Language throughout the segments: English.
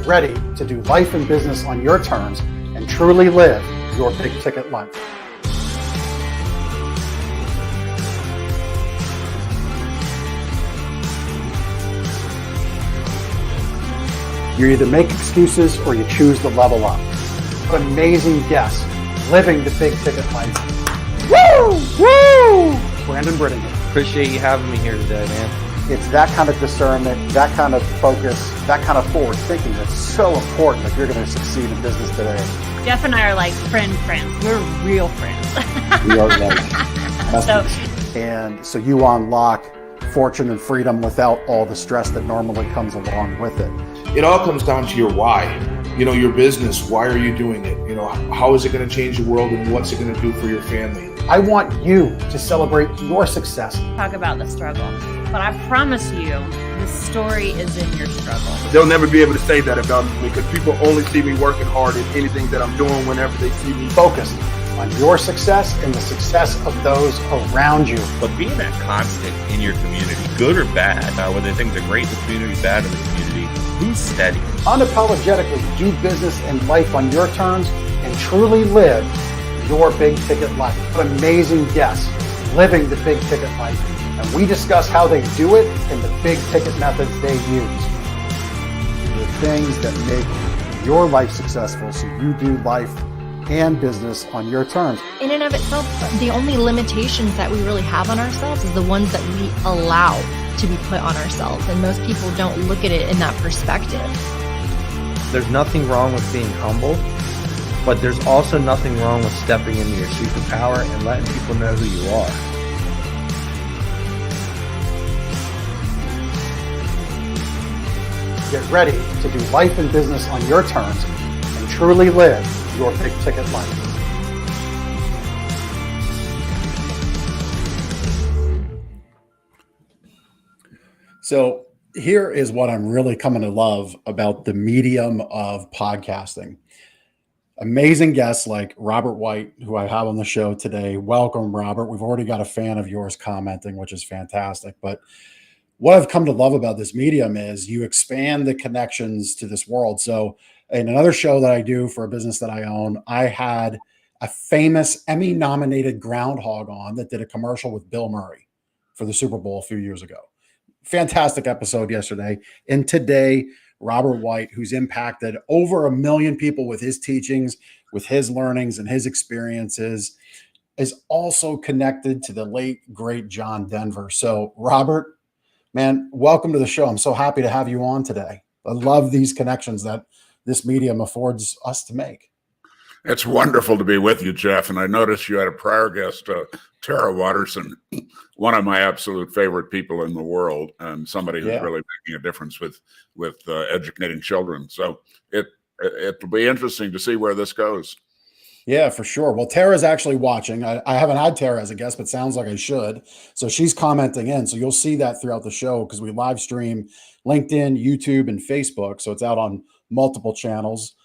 ready to do life and business on your terms and truly live your big ticket life. You either make excuses or you choose to level up. What amazing guests living the big ticket life. Woo! Woo! Brandon Britton here. Appreciate you having me here today, man. It's that kind of discernment, that kind of focus, that kind of forward thinking that's so important if you're going to succeed in business today. Jeff and I are like friends. We're real friends. We are And so you unlock fortune and freedom without all the stress that normally comes along with it. It all comes down to your why. Your business, why are you doing it? How is it going to change the world and what's it going to do for your family? I want you to celebrate your success. Talk about the struggle. But I promise you, the story is in your struggle. They'll never be able to say that about me because people only see me working hard at anything that I'm doing whenever they see me. Focus on your success and the success of those around you. But being that constant in your community, good or bad, whether things are great in the community, bad in the community, who's steady? Unapologetically do business and life on your terms and truly live your big ticket life. What amazing guests living the big ticket life. And we discuss how they do it and the big ticket methods they use. The things that make your life successful so you do life and business on your terms. In and of itself, the only limitations that we really have on ourselves is the ones that we allow to be put on ourselves. And most people don't look at it in that perspective. There's nothing wrong with being humble, but there's also nothing wrong with stepping into your superpower and letting people know who you are. Get ready to do life and business on your terms and truly live your big ticket life. So here is what I'm really coming to love about the medium of podcasting. Amazing guests like Robert White, who I have on the show today. Welcome, Robert. We've already got a fan of yours commenting, which is fantastic. But what I've come to love about this medium is you expand the connections to this world. So in another show that I do for a business that I own, I had a famous Emmy-nominated groundhog on that did a commercial with Bill Murray for the Super Bowl a few years ago. Fantastic episode yesterday. And today, Robert White, who's impacted over 1 million people with his teachings, with his learnings and his experiences, is also connected to the late, great John Denver. So Robert, man, welcome to the show. I'm so happy to have you on today. I love these connections that this medium affords us to make. It's wonderful to be with you, Jeff. And I noticed you had a prior guest, Tara Watterson, one of my absolute favorite people in the world, and somebody who's really making a difference with educating children. So it'll be interesting to see where this goes. Yeah, for sure. Well, Tara's actually watching. I haven't had Tara as a guest, but sounds like I should. So she's commenting in. So you'll see that throughout the show because we live stream LinkedIn, YouTube, and Facebook. So it's out on multiple channels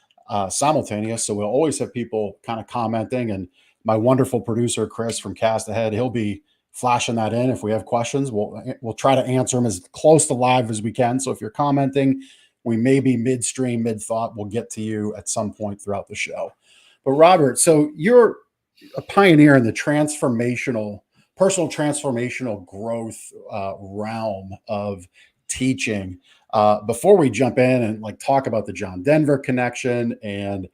simultaneous. So we'll always have people kind of commenting. And my wonderful producer, Chris from Cast Ahead, he'll be flashing that in. If we have questions, we'll try to answer them as close to live as we can. So if you're commenting, we may be midstream, mid-thought. We'll get to you at some point throughout the show. But Robert, so you're a pioneer in the personal transformational growth realm of teaching. Before we jump in and talk about the John Denver connection and,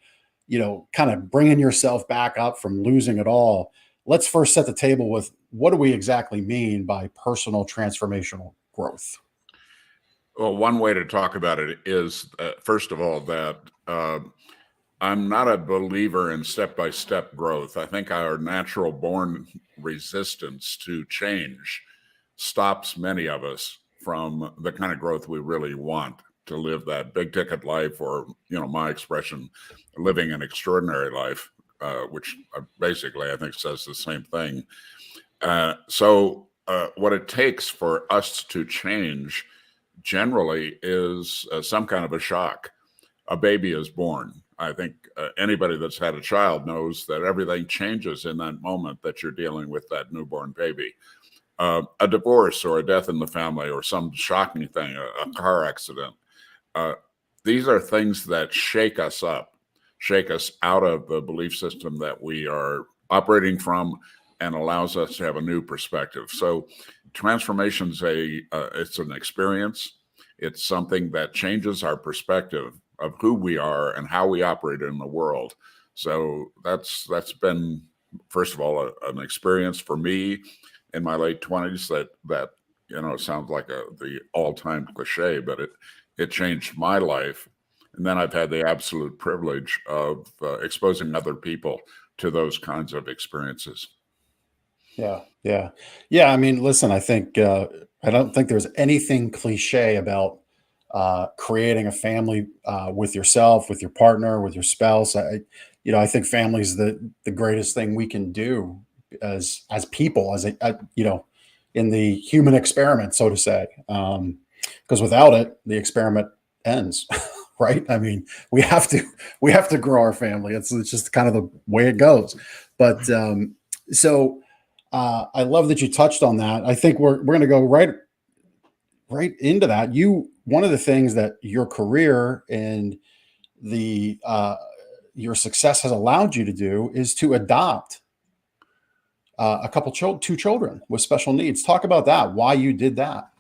kind of bringing yourself back up from losing it all, let's first set the table with what do we exactly mean by personal transformational growth? Well, one way to talk about it is, first of all, that I'm not a believer in step-by-step growth. I think our natural born resistance to change stops many of us from the kind of growth we really want to live that big ticket life, or, my expression, living an extraordinary life, which basically I think says the same thing. So what it takes for us to change generally is some kind of a shock. A baby is born. I think anybody that's had a child knows that everything changes in that moment that you're dealing with that newborn baby. A divorce or a death in the family or some shocking thing, a car accident. these are things that shake us up, shake us out of the belief system that we are operating from, and allows us to have a new perspective. So transformation's it's an experience. It's something that changes our perspective of who we are and how we operate in the world. So that's been, first of all, an experience for me in my late 20s that sounds like the all-time cliche, but it changed my life. And then I've had the absolute privilege of exposing other people to those kinds of experiences. Yeah. I mean, listen, I think I don't think there's anything cliche about creating a family with yourself, with your partner, with your spouse. I think family is the greatest thing we can do as people, in the human experiment, so to say. Because without it, the experiment ends. Right? I mean, we have to grow our family. It's just kind of the way it goes. But so. I love that you touched on that. I think we're going to go right into that. One of the things that your career and the your success has allowed you to do is to adopt two children with special needs. Talk about that. Why you did that?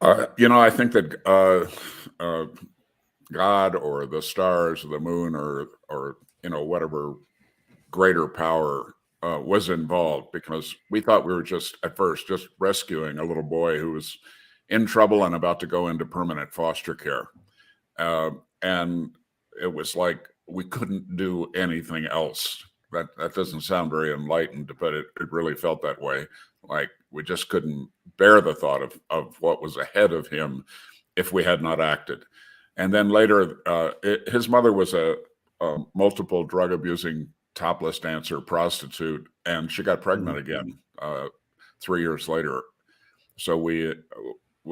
I think that God or the stars or the moon or whatever greater power was involved, because we thought we were at first just rescuing a little boy who was in trouble and about to go into permanent foster care. And it was like we couldn't do anything else. That doesn't sound very enlightened, but it really felt that way. Like we just couldn't bear the thought of what was ahead of him if we had not acted. And then later, his mother was a multiple drug abusing topless dancer, prostitute, and she got pregnant again 3 years later. So we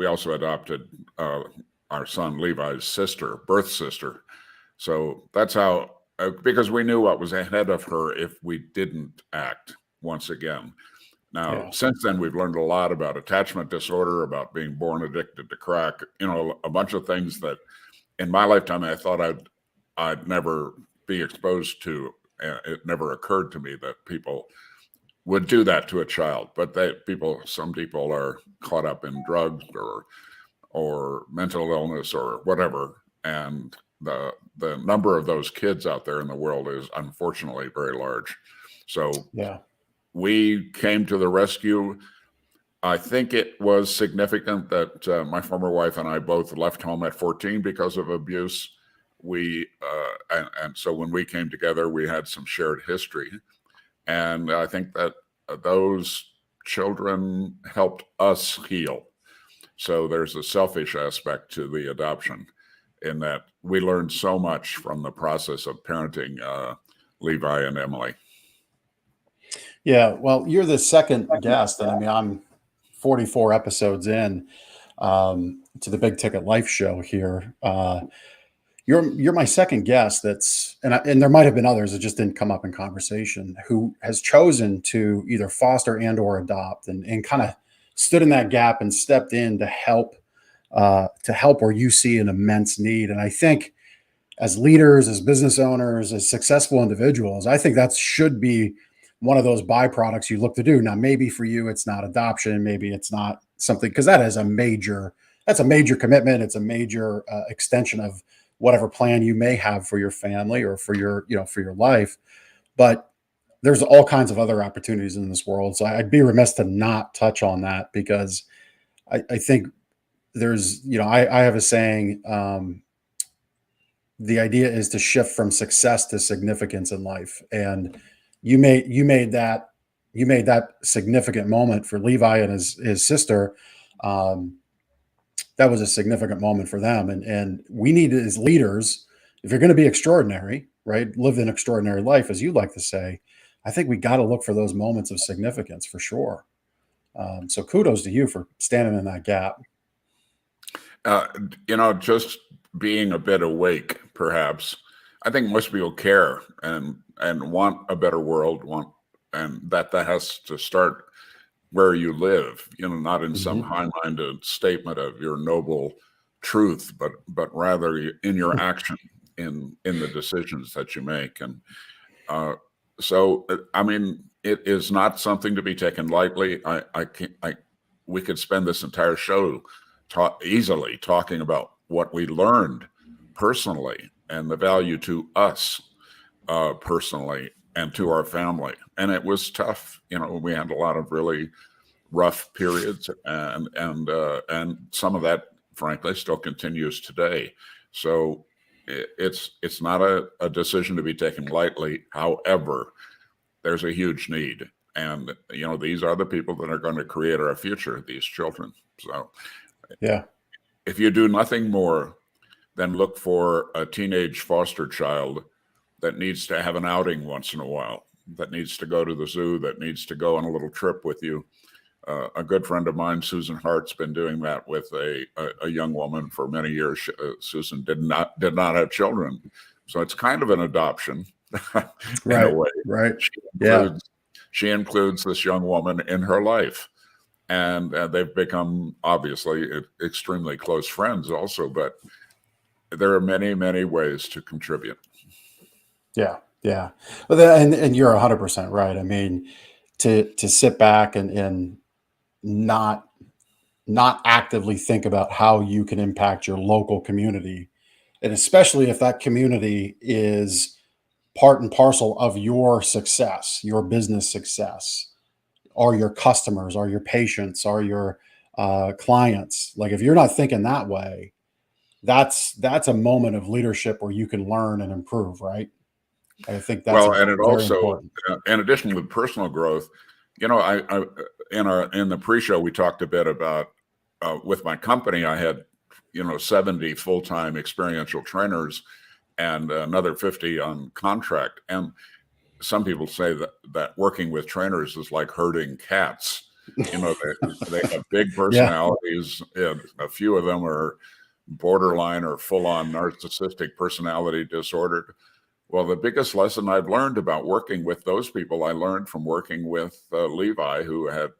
also adopted our son Levi's sister, birth sister. So that's how, because we knew what was ahead of her if we didn't act once again. Now, since then, we've learned a lot about attachment disorder, about being born addicted to crack, a bunch of things that in my lifetime I thought I'd never be exposed to. It never occurred to me that people would do that to a child, but some people are caught up in drugs or mental illness or whatever, and the number of those kids out there in the world is unfortunately very large. So we came to the rescue. I think it was significant that my former wife and I both left home at 14 because of abuse. And so when we came together, we had some shared history. And I think that those children helped us heal. So there's a selfish aspect to the adoption in that we learned so much from the process of parenting Levi and Emily. Yeah, well, you're the second guest, and I mean, I'm 44 episodes in to the Big Ticket Life Show here. You're my second guest and there might have been others that just didn't come up in conversation, who has chosen to either foster and or adopt and kind of stood in that gap and stepped in to help where you see an immense need. And I think as leaders, as business owners, as successful individuals, I think that should be one of those byproducts you look to do. Now, maybe for you, it's not adoption. Maybe it's not something, because that's a major commitment. It's a major extension of whatever plan you may have for your family or for your life. But there's all kinds of other opportunities in this world. So I'd be remiss to not touch on that, because I think there's, I have a saying, the idea is to shift from success to significance in life. And you made that significant moment for Levi and his sister. That was a significant moment for them. And we need, as leaders, if you're going to be extraordinary, right, live an extraordinary life, as you like to say, I think we got to look for those moments of significance for sure. So kudos to you for standing in that gap. Just being a bit awake, perhaps. I think most people care and want a better world, and that has to start where you live, not in some high-minded statement of your noble truth, but rather in your action, in the decisions that you make. And so, I mean, it is not something to be taken lightly. We could spend this entire show easily talking about what we learned personally and the value to us personally and to our family. And it was tough. You know, we had a lot of really rough periods, and some of that, frankly, still continues today. So it's not a decision to be taken lightly. However, there's a huge need, and you know, these are the people that are going to create our future, these children. So Yeah. if you do nothing more than look for a teenage foster child that needs to have an outing once in a while, that needs to go to the zoo, that needs to go on a little trip with you. A good friend of mine, Susan Hart's been doing that with a young woman for many years. Susan did not have children, so it's kind of an adoption in a way. Right. She includes this young woman in her life, and they've become obviously extremely close friends also. But there are many, many ways to contribute. Yeah. Yeah. But and you're 100% right. I mean, to sit back and not actively think about how you can impact your local community, and especially if that community is part and parcel of your success, your business success, are your customers, are your patients, are your clients. Like if you're not thinking that way, that's a moment of leadership where you can learn and improve, right? I think that's Well, and it very also, important. in addition to personal growth, you know, I in the pre-show we talked a bit about with my company. I had 70 full-time experiential trainers and another 50 on contract. And some people say that working with trainers is like herding cats. You know, they have big personalities. And a few of them are borderline or full-on narcissistic personality disorder. Well, the biggest lesson I've learned about working with those people, I learned from working with Levi, who had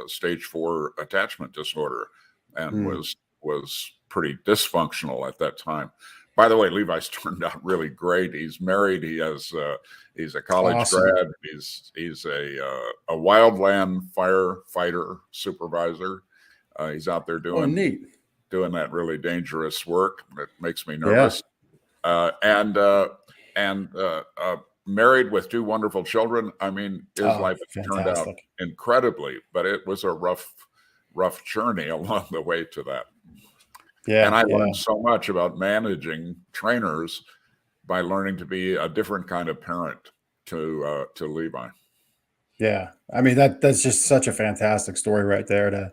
stage 4 attachment disorder and was pretty dysfunctional at that time. By the way, Levi's turned out really great. He's married. He's a college grad. He's a wildland firefighter supervider. He's out there doing that really dangerous work that makes me nervous. And married with 2 wonderful children. I mean, his life turned out incredibly, but it was a rough journey along the way to that. And I learned so much about managing trainers by learning to be a different kind of parent to Levi. Yeah, I mean that's just such a fantastic story right there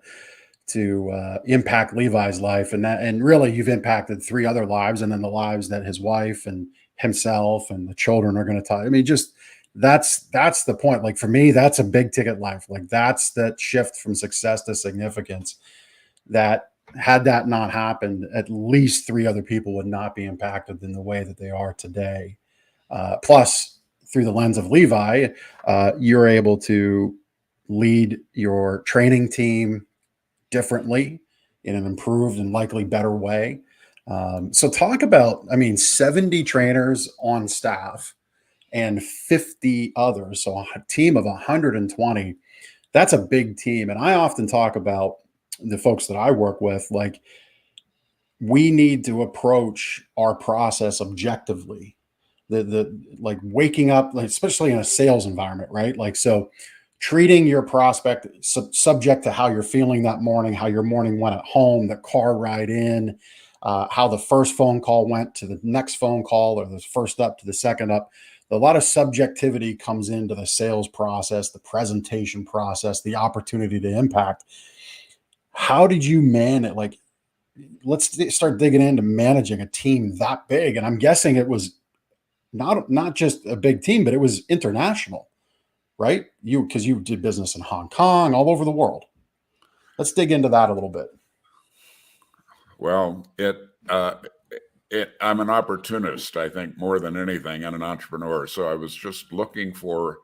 to impact Levi's life, and really you've impacted 3 other lives, and then the lives that his wife and himself and the children are going to talk. I mean, just that's the point. Like for me, that's a big ticket life. Like that's that shift from success to significance. That had that not happened, at least 3 other people would not be impacted in the way that they are today. Plus, through the lens of Levi, you're able to lead your training team differently in an improved and likely better way. So talk about, I mean, 70 trainers on staff and 50 others. So a team of 120, that's a big team. And I often talk about the folks that I work with, like we need to approach our process objectively. The like waking up, like, especially in a sales environment, right? Like, so treating your prospect subject to how you're feeling that morning, how your morning went at home, the car ride in, how the first phone call went to the next phone call, or the first up to the second up. A lot of subjectivity comes into the sales process, the presentation process, the opportunity to impact. How did you manage? Like, let's start digging into managing a team that big. And I'm guessing it was not just a big team, but it was international, right? Because you did business in Hong Kong, all over the world. Let's dig into that a little bit. Well, I'm an opportunist, I think, more than anything, and an entrepreneur. So I was just looking for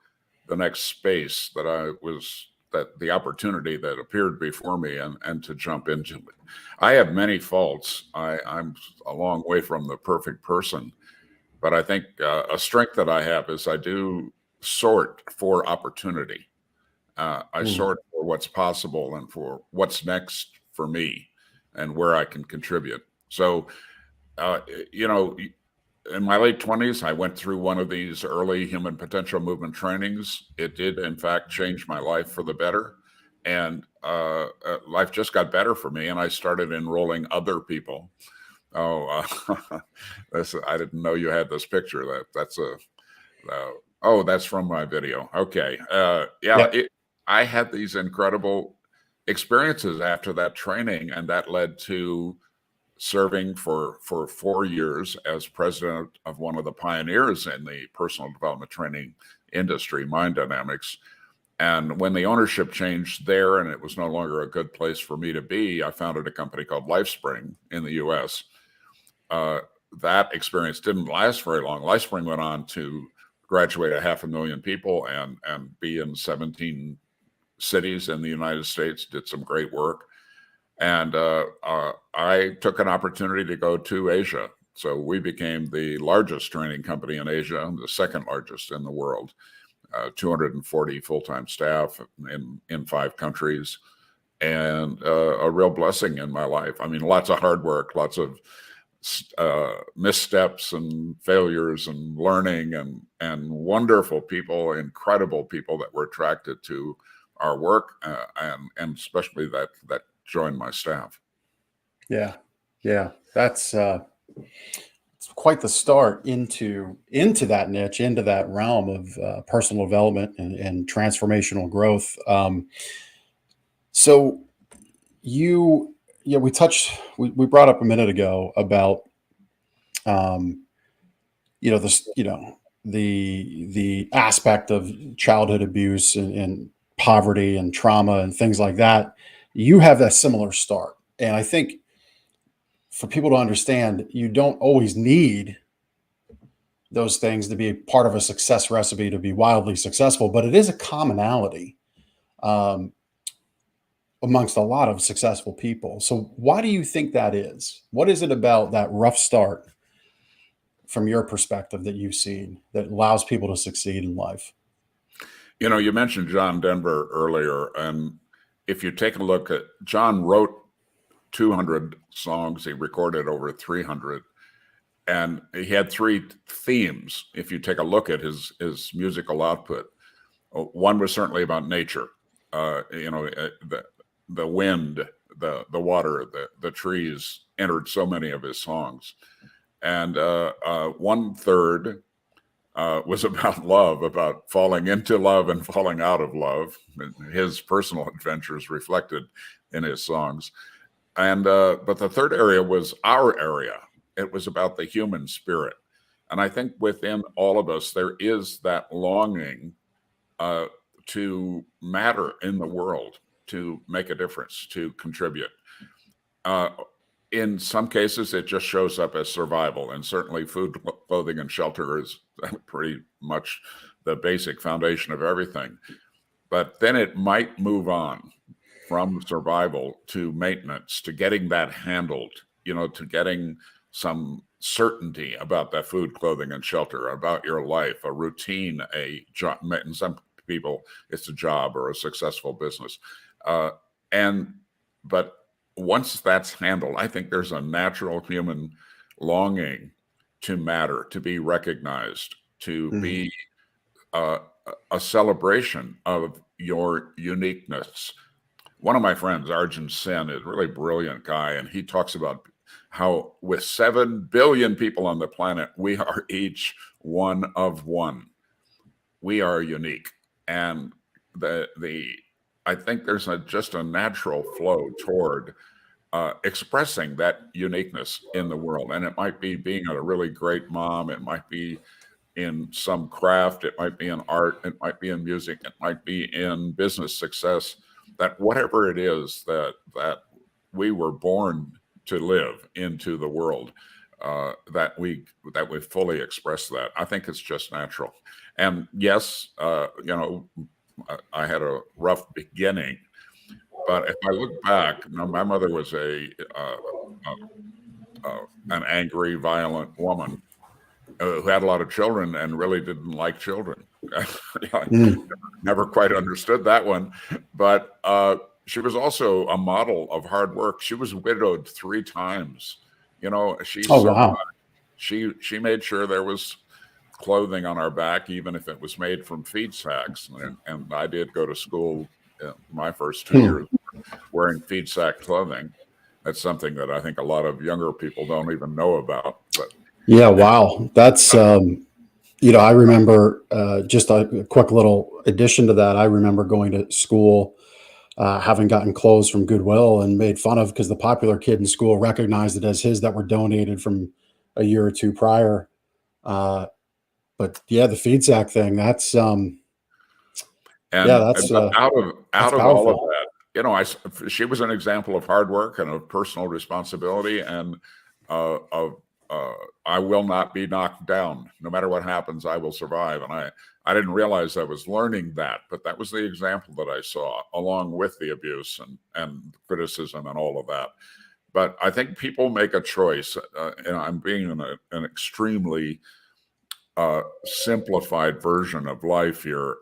the next space that the opportunity that appeared before me and to jump into it. I have many faults. I'm a long way from the perfect person, but I think a strength that I have is I do sort for opportunity. I sort for what's possible and for what's next for me and where I can contribute. So, you know, in my late 20s, I went through one of these early human potential movement trainings. It did, in fact, change my life for the better. And life just got better for me. And I started enrolling other people. Oh, I didn't know you had this picture. That's that's from my video. Okay. I had these incredible experiences after that training, and that led to serving for 4 years as president of one of the pioneers in the personal development training industry, Mind Dynamics. And when the ownership changed there and it was no longer a good place for me to be, I founded a company called LifeSpring in the U.S. That experience didn't last very long. LifeSpring went on to graduate 500,000 people and be in 17 cities in the United States, did some great work. And I took an opportunity to go to Asia. So we became the largest training company in Asia, the second largest in the world, 240 full-time staff in 5 countries, and a real blessing in my life. I mean, lots of hard work, lots of missteps and failures and learning and wonderful people, incredible people that were attracted to our work and especially that joined my staff. Yeah. That's it's quite the start into that niche, into that realm of personal development and transformational growth. So we brought up a minute ago about the aspect of childhood abuse and poverty and trauma and things like that. You have that similar start, and I think for people to understand, you don't always need those things to be part of a success recipe to be wildly successful, but it is a commonality amongst a lot of successful people. So why do you think that is? What is it about that rough start from your perspective that you've seen that allows people to succeed in life? You know, you mentioned John Denver earlier, and if you take a look at, John wrote 200 songs, he recorded over 300, and he had 3 themes. If you take a look at his musical output, one was certainly about nature, the wind, the water, the trees entered so many of his songs. And 1/3 was about love, about falling into love and falling out of love, his personal adventures reflected in his songs. And but the third area was our area. It was about the human spirit. And I think within all of us, there is that longing to matter in the world, to make a difference, to contribute. In some cases, it just shows up as survival. And certainly food, clothing, and shelter is pretty much the basic foundation of everything. But then it might move on from survival to maintenance, to getting that handled, to getting some certainty about that food, clothing, and shelter, about your life, a routine, a job. In some people, it's a job or a successful business. But once that's handled, I think there's a natural human longing to matter, to be recognized, to be a celebration of your uniqueness. One of my friends, Arjun Sen, is a really brilliant guy, and he talks about how with 7 billion people on the planet, we are each one of one. We are unique. And I think there's just a natural flow toward expressing that uniqueness in the world. And it might be being a really great mom. It might be in some craft. It might be in art. It might be in music. It might be in business success. That whatever it is that we were born to live into the world, that we fully express that. I think it's just natural. And yes, I had a rough beginning. But if I look back, my mother was an angry, violent woman who had a lot of children and really didn't like children. I never quite understood that one. But she was also a model of hard work. She was widowed 3 times. She survived. Wow. She made sure there was clothing on our back, even if it was made from feed sacks. And I did go to school my first 2 years wearing feed sack clothing. That's something that I think a lot of younger people don't even know about. But yeah, wow. That's, I remember just a quick little addition to that. I remember going to school, having gotten clothes from Goodwill and made fun of because the popular kid in school recognized it as his that were donated from a year or two prior. But yeah, the feed sack thing, that's, and that's out of all of powerful. that, she was an example of hard work and of personal responsibility, and of I will not be knocked down. No matter what happens, I will survive. And I didn't realize I was learning that, but that was the example that I saw, along with the abuse and criticism and all of that. But I think people make a choice, and I'm being an extremely simplified version of life here,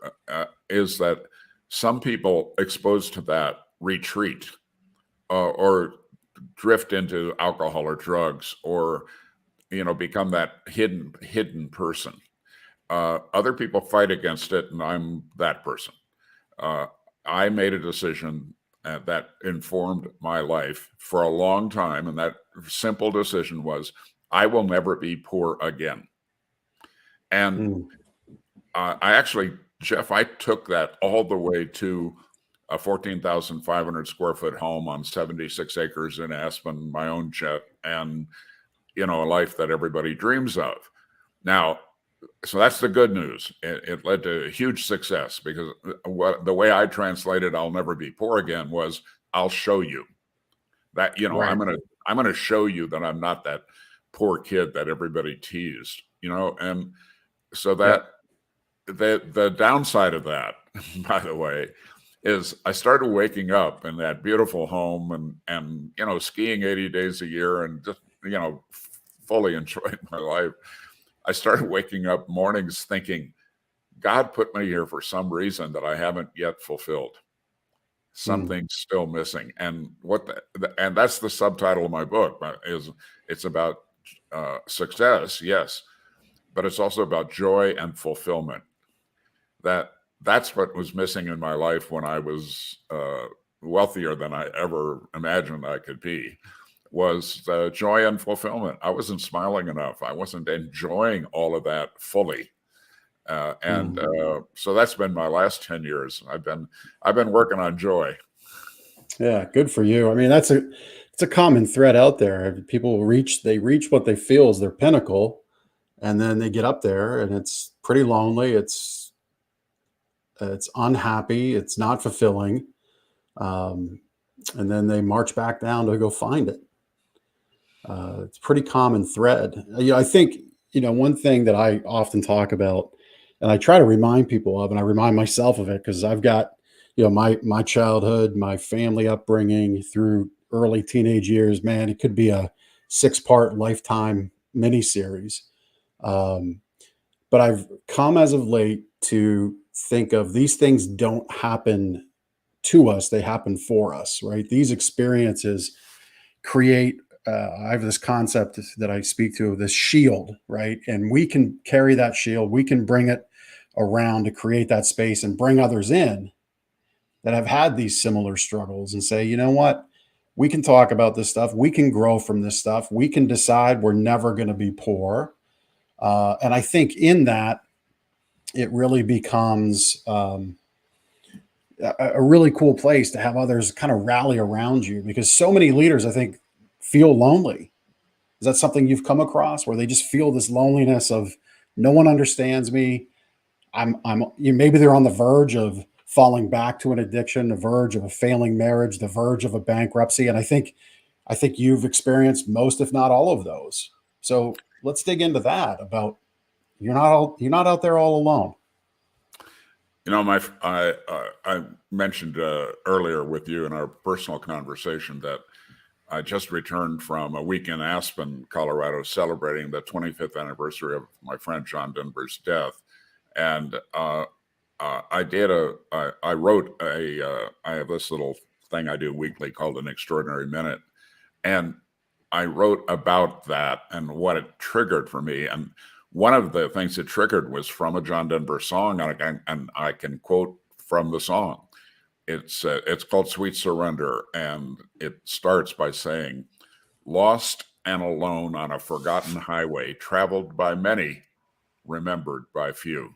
is that some people exposed to that retreat or drift into alcohol or drugs, or become that hidden person. Other people fight against it, and I'm that person. I made a decision that informed my life for a long time, and that simple decision was, I will never be poor again. And I actually, Jeff, I took that all the way to a 14,500 square foot home on 76 acres in Aspen, my own jet, and a life that everybody dreams of. Now, so that's the good news. It led to huge success, because the way I translated "I'll never be poor again" was, I'll show you that, Right. I'm gonna show you that I'm not that poor kid that everybody teased, and so that the downside of that, by the way, is I started waking up in that beautiful home and skiing 80 days a year and just fully enjoying my life. I started waking up mornings thinking, God put me here for some reason that I haven't yet fulfilled. Something's still missing. And and that's the subtitle of my book. It's about success, yes, but it's also about joy and fulfillment. That's what was missing in my life when I was wealthier than I ever imagined I could be, was the joy and fulfillment. I wasn't smiling enough. I wasn't enjoying all of that fully. So that's been my last 10 years. I've been working on joy. Yeah, good for you. I mean, it's a common thread out there. People reach what they feel is their pinnacle, and then they get up there and it's pretty lonely. It's unhappy. It's not fulfilling. And then they march back down to go find it. It's a pretty common thread. I think, one thing that I often talk about, and I try to remind people of, and I remind myself of it, because I've got, my childhood, my family upbringing through early teenage years, man, it could be a 6-part lifetime miniseries. But I've come as of late to think of these things don't happen to us, they happen for us, right? These experiences create, I have this concept that I speak to, of this shield, right? And we can carry that shield, we can bring it around to create that space and bring others in that have had these similar struggles and say, you know what? We can talk about this stuff. We can grow from this stuff. We can decide we're never going to be poor. And I think in that, it really becomes a really cool place to have others kind of rally around you, because so many leaders, I think, feel lonely. Is that something you've come across, where they just feel this loneliness of, no one understands me? Maybe they're on the verge of falling back to an addiction, the verge of a failing marriage, the verge of a bankruptcy. And I think you've experienced most, if not all of those. So let's dig into that, about you're not out there all alone. I mentioned earlier with you in our personal conversation that I just returned from a week in Aspen, Colorado, celebrating the 25th anniversary of my friend John Denver's death, and I wrote I have this little thing I do weekly called An Extraordinary Minute, and I wrote about that and what it triggered for me. And one of the things it triggered was from a John Denver song, and I can quote from the song. It's called Sweet Surrender, and it starts by saying, "Lost and alone on a forgotten highway, traveled by many, remembered by few."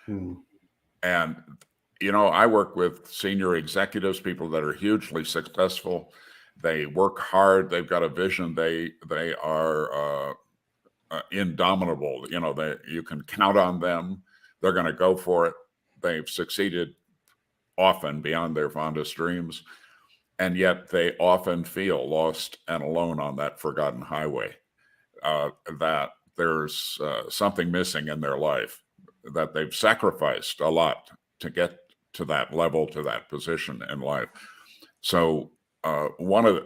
And, I work with senior executives, people that are hugely successful. They work hard. They've got a vision. They are indomitable. You can count on them. They're going to go for it. They've succeeded often beyond their fondest dreams. And yet they often feel lost and alone on that forgotten highway, that there's something missing in their life, that they've sacrificed a lot to get to that level, to that position in life. So one of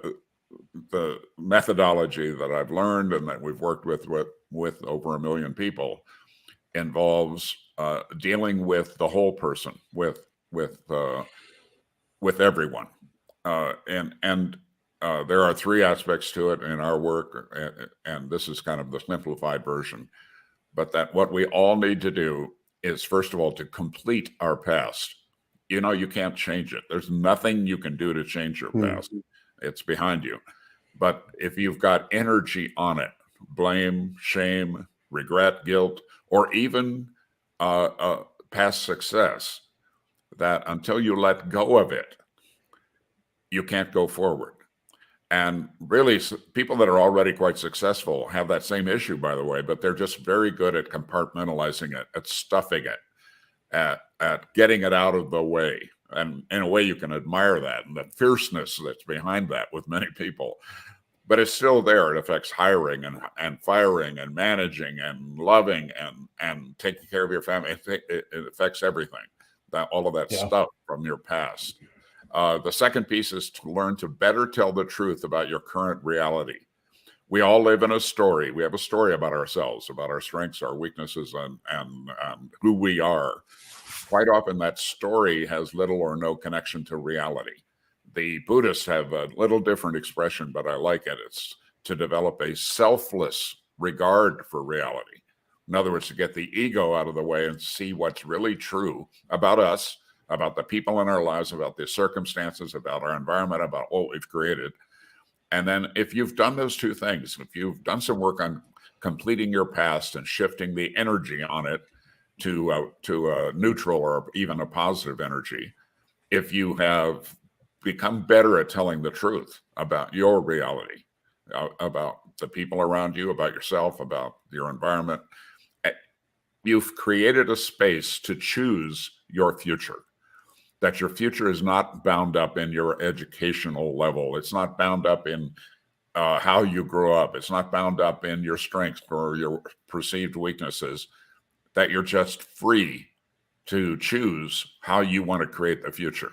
the methodology that I've learned and that we've worked with over 1 million people involves dealing with the whole person, with everyone. And there are 3 aspects to it in our work, and this is kind of the simplified version. But that what we all need to do is, first of all, to complete our past. You can't change it. There's nothing you can do to change your past. It's behind you. But if you've got energy on it, blame, shame, regret, guilt, or even past success, that until you let go of it, you can't go forward. And really, people that are already quite successful have that same issue, by the way, but they're just very good at compartmentalizing it, at stuffing it, at getting it out of the way. And in a way, you can admire that and the fierceness that's behind that with many people. But it's still there. It affects hiring and firing and managing and loving and taking care of your family. It affects everything, all of that stuff from your past. The second piece is to learn to better tell the truth about your current reality. We all live in a story. We have a story about ourselves, about our strengths, our weaknesses, and who we are. Quite often that story has little or no connection to reality. The Buddhists have a little different expression, but I like it. It's to develop a selfless regard for reality. In other words, to get the ego out of the way and see what's really true about us, about the people in our lives, about the circumstances, about our environment, about what we've created. And then if you've done those 2 things, if you've done some work on completing your past and shifting the energy on it to a neutral or even a positive energy, if you have become better at telling the truth about your reality, about the people around you, about yourself, about your environment, you've created a space to choose your future. That your future is not bound up in your educational level. It's not bound up in how you grew up. It's not bound up in your strengths or your perceived weaknesses. That you're just free to choose how you want to create the future.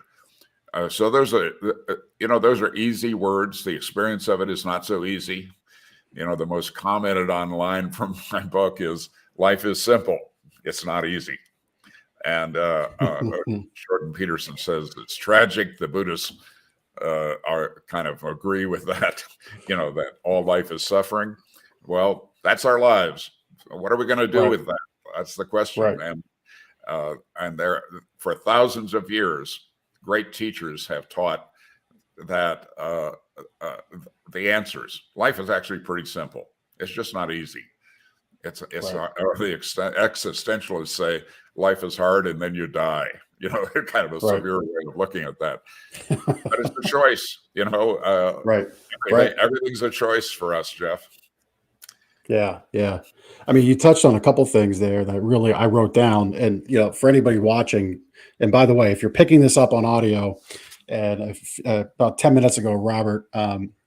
So those are easy words. The experience of it is not so easy. The most commented on line from my book is, "Life is simple. It's not easy." And Jordan Peterson says it's tragic. The Buddhists are kind of agree with that, that all life is suffering. Well, that's our lives. So what are we going to do with that? That's the question. Right. And there, for thousands of years, great teachers have taught that the answers. Life is actually pretty simple. It's just not easy. It's the existentialists say life is hard and then you die. Kind of a severe way of looking at that. But it's a choice. Right. Everything's a choice for us, Jeff. Yeah. I mean, you touched on a couple things there that really I wrote down. And for anybody watching, and by the way, if you're picking this up on audio, and about 10 minutes ago, Robert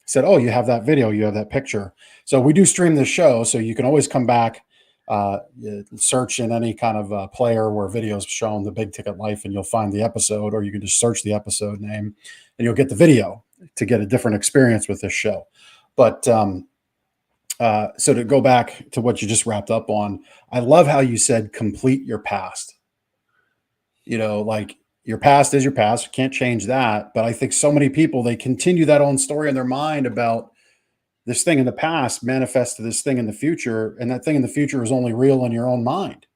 said, "Oh, you have that video, you have that picture." So we do stream this show, so you can always come back search in any kind of player where videos shown the big ticket life, and you'll find the episode, or you can just search the episode name and you'll get the video to get a different experience with this show. But so to go back to what you just wrapped up on, I love how you said complete your past. Like your past is your past. You can't change that. But I think so many people, they continue that own story in their mind about this thing in the past manifests to this thing in the future. And that thing in the future is only real in your own mind.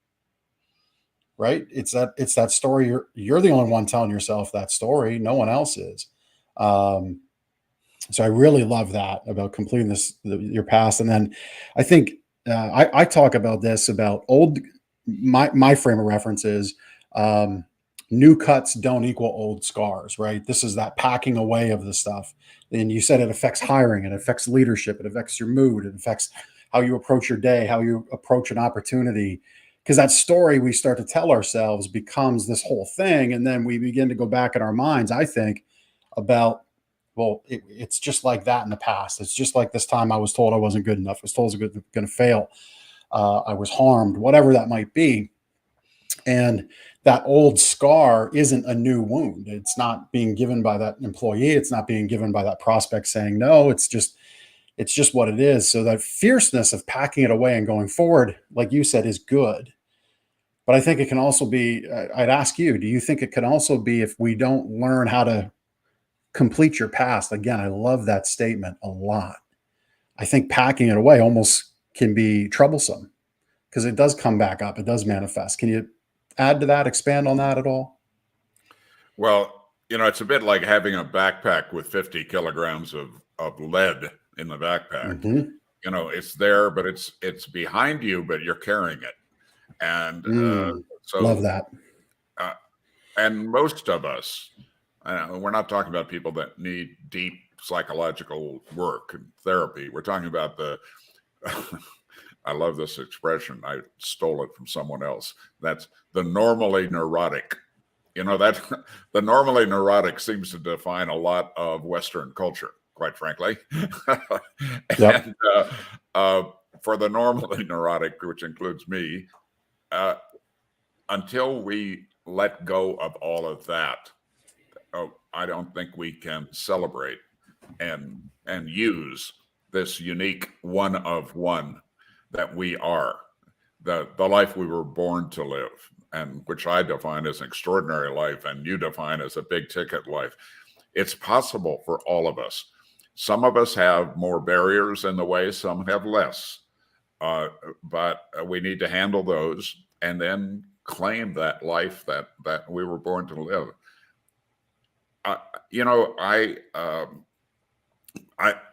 Right? It's that story. You're the only one telling yourself that story. No one else is. So I really love that about completing your past. And then I think I talk about this about my frame of reference is new cuts don't equal old scars, right? This is that packing away of the stuff. And you said it affects hiring, it affects leadership, it affects your mood, it affects how you approach your day, how you approach an opportunity. Because that story we start to tell ourselves becomes this whole thing. And then we begin to go back in our minds, I think, about, well, it's just like that in the past. It's just like this time I was told I wasn't good enough. I was told I was going to fail. I was harmed, whatever that might be. And that old scar isn't a new wound. It's not being given by that employee. It's not being given by that prospect saying no. It's just what it is. So that fierceness of packing it away and going forward, like you said, is good. But I think it can also be, I'd ask you, do you think it can also be if we don't learn how to complete your past? Again, I love that statement a lot. I think packing it away almost can be troublesome because it does come back up. It does manifest. Can you add to that, expand on that at all? Well, it's a bit like having a backpack with 50 kilograms of lead in the backpack. Mm-hmm. It's there, but it's behind you, but you're carrying it. And so love that. And most of us, we're not talking about people that need deep psychological work and therapy. We're talking about I love this expression. I stole it from someone else. That's the normally neurotic. That the normally neurotic seems to define a lot of Western culture, quite frankly. Yep. And for the normally neurotic, which includes me, until we let go of all of that, I don't think we can celebrate and use this unique one of one that we are, the life we were born to live, and which I define as an extraordinary life and you define as a big ticket life. It's possible for all of us. Some of us have more barriers in the way, some have less, but we need to handle those and then claim that life that we were born to live.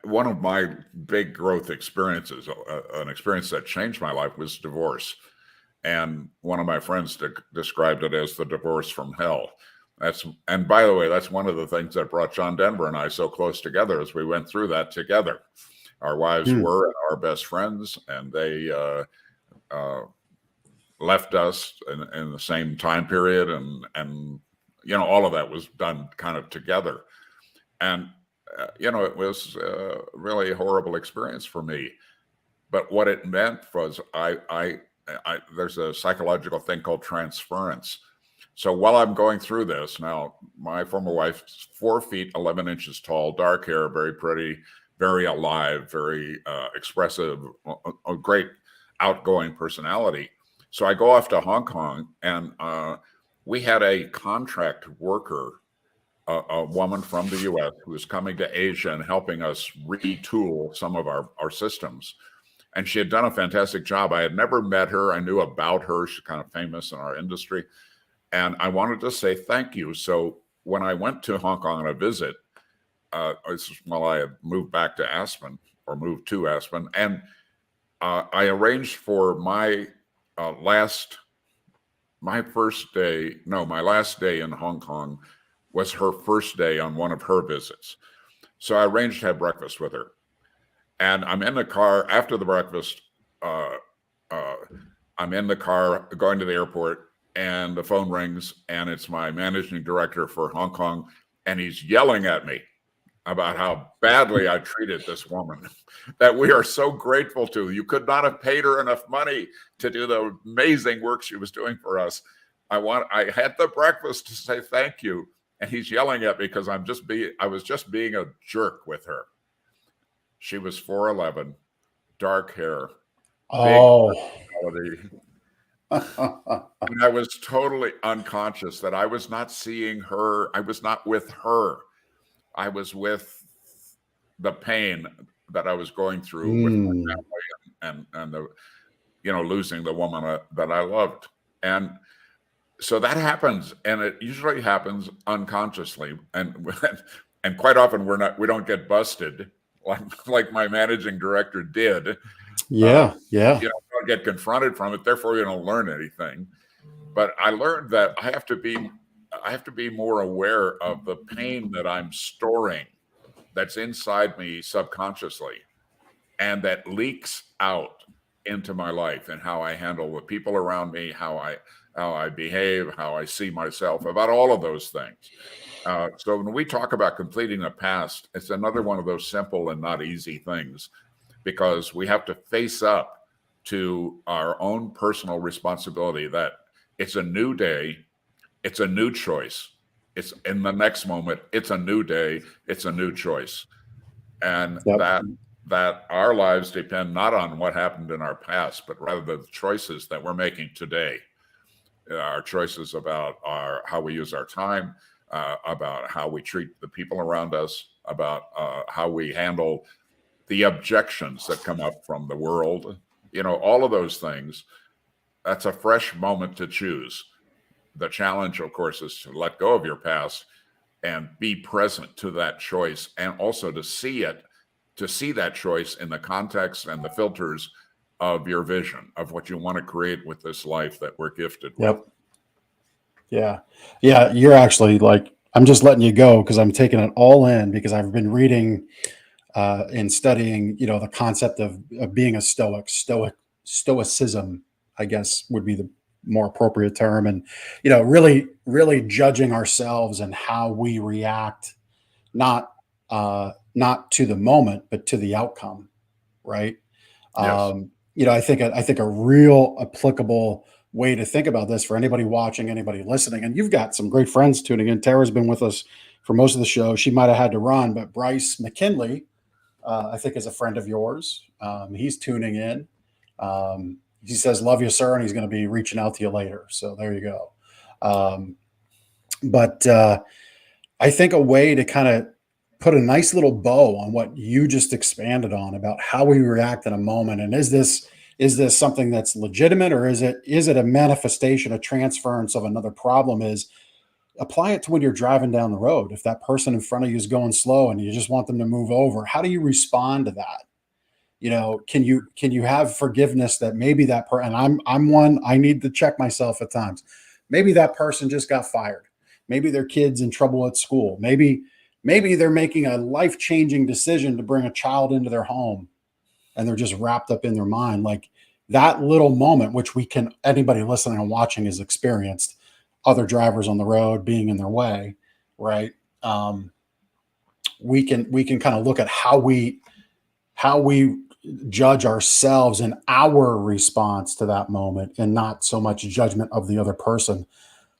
One of my big growth experiences, an experience that changed my life, was divorce. And one of my friends described it as the divorce from hell. And by the way, that's one of the things that brought John Denver and I so close together, as we went through that together. Our wives were our best friends, and they left us in the same time period, and all of that was done kind of together. And it was really a horrible experience for me. But what it meant was there's a psychological thing called transference. So while I'm going through this now, my former wife's 4 feet 11 inches tall, dark hair, very pretty, very alive, very expressive, a great outgoing personality. So I go off to Hong Kong, and we had a contract worker, a woman from the U.S. who was coming to Asia and helping us retool some of our systems. And she had done a fantastic job. I had never met her. I knew about her. She's kind of famous in our industry. And I wanted to say thank you. So when I went to Hong Kong on a visit, this is while I had moved back to Aspen, or moved to Aspen, and I arranged for my last day in Hong Kong was her first day on one of her visits. So I arranged to have breakfast with her. And I'm in the car after the breakfast. I'm in the car going to the airport, and the phone rings, and it's my managing director for Hong Kong, and he's yelling at me. about how badly I treated this woman that we are so grateful to. You could not have paid her enough money to do the amazing work she was doing for us. I had the breakfast to say thank you, and he's yelling at me because I was just being a jerk with her. She was 4'11", dark hair, big Oh. personality. And I was totally unconscious that I was not seeing her. I was not with her. I was with the pain that I was going through with my family and the, losing the woman that I loved. And so that happens, and it usually happens unconsciously. And quite often we don't get busted like my managing director did. Yeah. Don't get confronted from it. Therefore, you don't learn anything. But I learned that I have to be more aware of the pain that I'm storing, that's inside me subconsciously, and that leaks out into my life and how I handle the people around me, how I behave, how I see myself, about all of those things. So when we talk about completing the past, it's another one of those simple and not easy things, because we have to face up to our own personal responsibility that it's a new day, it's a new choice. It's in the next moment, it's a new day, it's a new choice. And that our lives depend not on what happened in our past, but rather the choices that we're making today. Our choices about how we use our time, about how we treat the people around us, about how we handle the objections that come up from the world, all of those things. That's a fresh moment to choose. The challenge, of course, is to let go of your past and be present to that choice, and also to see that choice in the context and the filters of your vision of what you want to create with this life that we're gifted with. Yeah. You're actually I'm just letting you go because I'm taking it all in, because I've been reading and studying, the concept of being a stoicism, I guess would be the more appropriate term. And, really, really judging ourselves and how we react, not to the moment, but to the outcome. Right. Yes. I think a real applicable way to think about this for anybody watching, anybody listening, and you've got some great friends tuning in. Tara's been with us for most of the show. She might have had to run, but Bryce McKinley, I think, is a friend of yours. He's tuning in. He says, "Love you, sir," and he's going to be reaching out to you later. So there you go. But I think a way to kind of put a nice little bow on what you just expanded on about how we react in a moment, and is this something that's legitimate, or is it a manifestation, a transference of another problem? Is apply it to when you're driving down the road. If that person in front of you is going slow and you just want them to move over, how do you respond to that? Can you have forgiveness that maybe that person, and I'm one, I need to check myself at times. Maybe that person just got fired. Maybe their kid's in trouble at school. Maybe they're making a life-changing decision to bring a child into their home, and they're just wrapped up in their mind. Like that little moment, which anybody listening and watching has experienced, other drivers on the road being in their way, right? We can kind of look at how we judge ourselves and our response to that moment, and not so much judgment of the other person.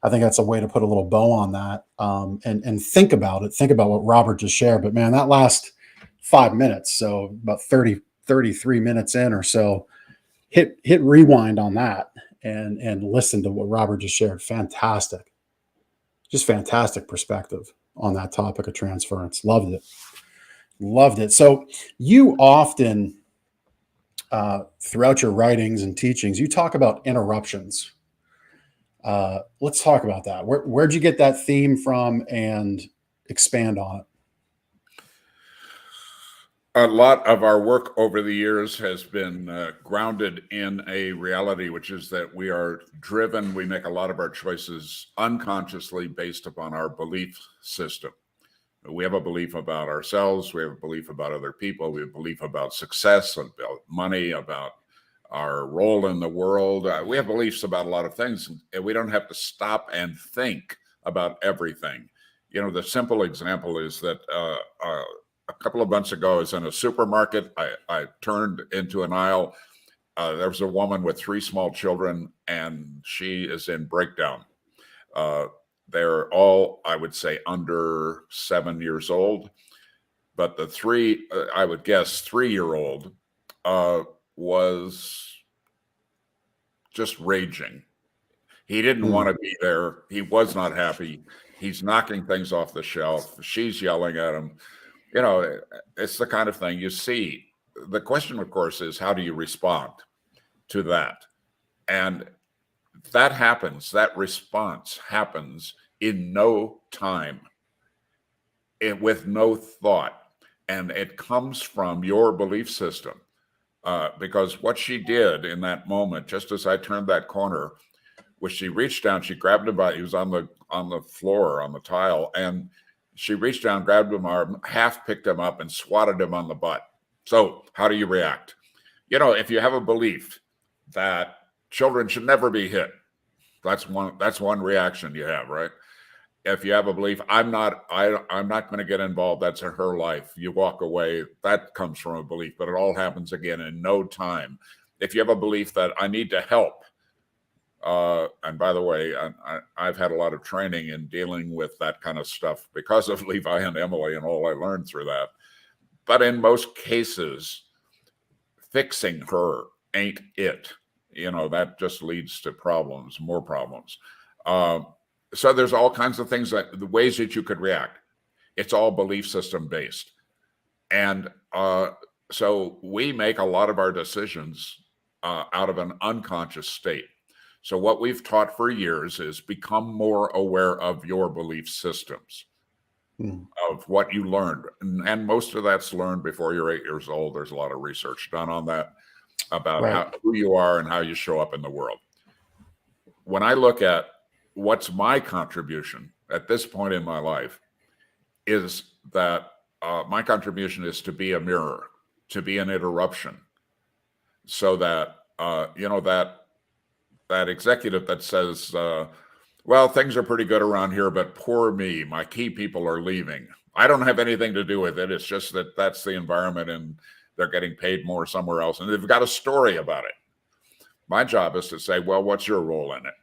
I think that's a way to put a little bow on that, and think about it. Think about what Robert just shared. But man, that last 5 minutes, so about 33 minutes in or so, hit rewind on that and listen to what Robert just shared. Fantastic. Just fantastic perspective on that topic of transference. Loved it. So you often, throughout your writings and teachings, you talk about interruptions. Let's talk about that. Where'd you get that theme from, and expand on it? A lot of our work over the years has been grounded in a reality, which is that we are driven. We make a lot of our choices unconsciously based upon our belief system. We have a belief about ourselves. We have a belief about other people. We have a belief about success, about money, about our role in the world. We have beliefs about a lot of things, and we don't have to stop and think about everything. The simple example is that a couple of months ago, I was in a supermarket. I turned into an aisle. There was a woman with 3 small children, and she is in breakdown. They're all, I would say, under 7 years old. But the 3, I would guess, 3-year-old was just raging. He didn't want to be there. He was not happy. He's knocking things off the shelf. She's yelling at him. It's the kind of thing you see. The question, of course, is how do you respond to that? And that happens, that response happens in no time, with no thought. And it comes from your belief system. Because what she did in that moment, just as I turned that corner, was she reached down, she grabbed him by, he was on the floor, on the tile, and she reached down, grabbed him arm, half picked him up and swatted him on the butt. So how do you react? If you have a belief that children should never be hit, that's one reaction you have, right? If you have a belief, I'm not going to get involved, that's her life, you walk away, that comes from a belief, but it all happens again in no time. If you have a belief that I need to help, and by the way, I've had a lot of training in dealing with that kind of stuff because of Levi and Emily and all I learned through that. But in most cases, fixing her ain't it. That just leads to problems, more problems. So there's all kinds of things, the ways that you could react. It's all belief system based. And so we make a lot of our decisions out of an unconscious state. So what we've taught for years is become more aware of your belief systems, of what you learned. And most of that's learned before you're 8 years old. There's a lot of research done on that, about who you are and how you show up in the world. When I look at what's my contribution at this point in my life, is that my contribution is to be a mirror, to be an interruption, so that, that executive that says, well, things are pretty good around here, but poor me, my key people are leaving. I don't have anything to do with it. It's just that that's the environment and they're getting paid more somewhere else. And they've got a story about it. My job is to say, well, what's your role in it?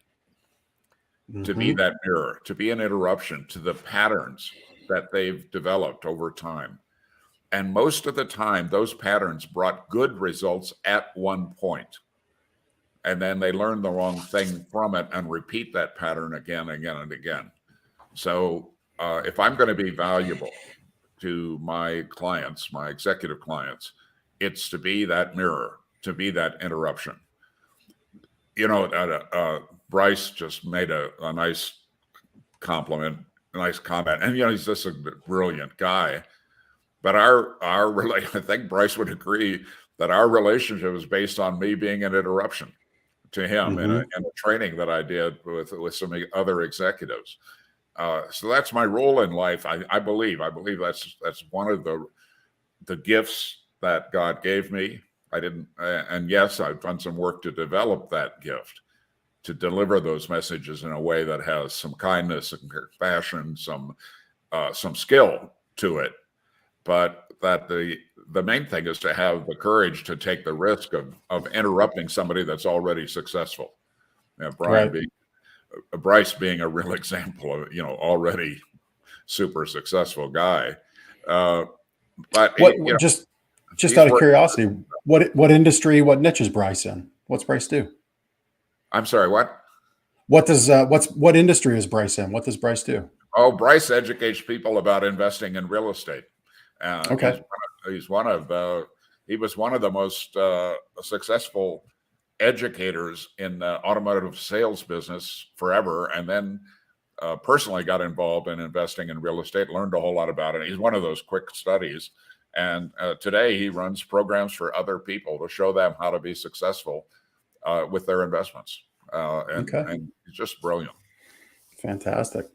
To be that mirror, to be an interruption to the patterns that they've developed over time. And most of the time, those patterns brought good results at one point. And then they learn the wrong thing from it and repeat that pattern again, again, and again. So if I'm going to be valuable to my clients, my executive clients, it's to be that mirror, to be that interruption. Bryce just made a nice compliment, a nice comment. And, he's just a brilliant guy. But I think Bryce would agree that our relationship is based on me being an interruption to him in a training that I did with some other executives. So that's my role in life. I believe that's one of the gifts that God gave me. And yes, I've done some work to develop that gift, to deliver those messages in a way that has some kindness and compassion, some skill to it. But that the main thing is to have the courage to take the risk of interrupting somebody that's already successful. Bryce being a real example of, already super successful guy. But just out of curiosity, what industry, what niche is Bryce in? What's Bryce do? I'm sorry, what? What industry is Bryce in? What does Bryce do? Oh, Bryce educates people about investing in real estate. Okay. He was one of the most successful educators in the automotive sales business forever, and then personally got involved in investing in real estate, learned a whole lot about it. He's one of those quick studies. And today he runs programs for other people to show them how to be successful with their investments. And he's just brilliant. Fantastic.